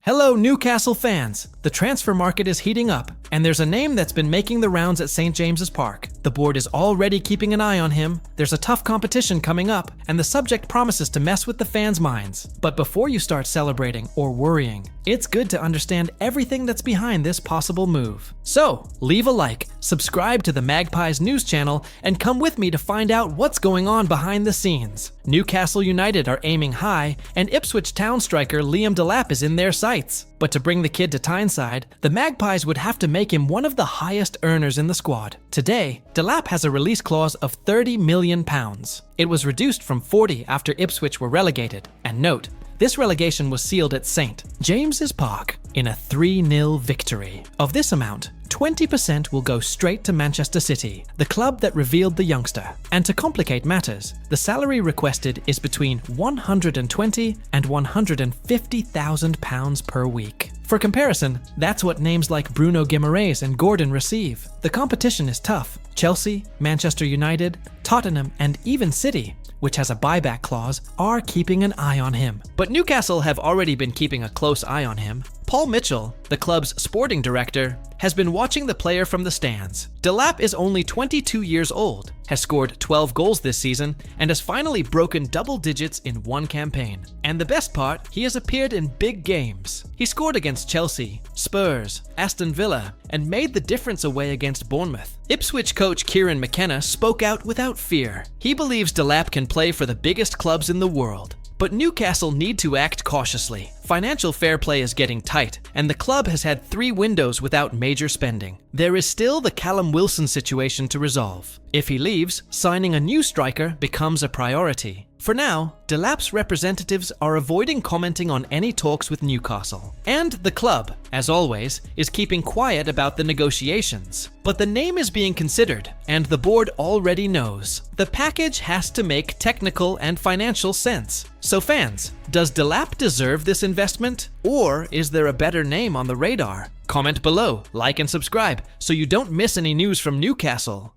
Hello, Newcastle fans! The transfer market is heating up, and there's a name that's been making the rounds at St. James's Park. The board is already keeping an eye on him, there's a tough competition coming up, and the subject promises to mess with the fans' minds. But before you start celebrating or worrying, it's good to understand everything that's behind this possible move. So, leave a like, subscribe to the Magpies news channel, and come with me to find out what's going on behind the scenes. Newcastle United are aiming high, and Ipswich Town striker Liam Delap is in their sights. But to bring the kid to Tyneside, the Magpies would have to make him one of the highest earners in the squad. Today, Delap has a release clause of £30 million. It was reduced from 40 after Ipswich were relegated. And note, this relegation was sealed at St. James's Park in a 3-0 victory. Of this amount, 20% will go straight to Manchester City, the club that revealed the youngster. And to complicate matters, the salary requested is between £120,000 and £150,000 per week. For comparison, that's what names like Bruno Guimaraes and Gordon receive. The competition is tough. Chelsea, Manchester United, Tottenham, and even City, which has a buyback clause, are keeping an eye on him. But Newcastle have already been keeping a close eye on him. Paul Mitchell, the club's sporting director, has been watching the player from the stands. Delap is only 22 years old, has scored 12 goals this season, and has finally broken double digits in one campaign. And the best part, he has appeared in big games. He scored against Chelsea, Spurs, Aston Villa, and made the difference away against Bournemouth. Ipswich coach Kieran McKenna spoke out without fear. He believes Delap can play for the biggest clubs in the world. But Newcastle need to act cautiously. Financial fair play is getting tight, and the club has had 3 windows without major spending. There is still the Callum Wilson situation to resolve. If he leaves, signing a new striker becomes a priority. For now, Delap's representatives are avoiding commenting on any talks with Newcastle. And the club, as always, is keeping quiet about the negotiations. But the name is being considered, and the board already knows. The package has to make technical and financial sense. So fans, does Delap deserve this investment? Or is there a better name on the radar? Comment below, like and subscribe, so you don't miss any news from Newcastle.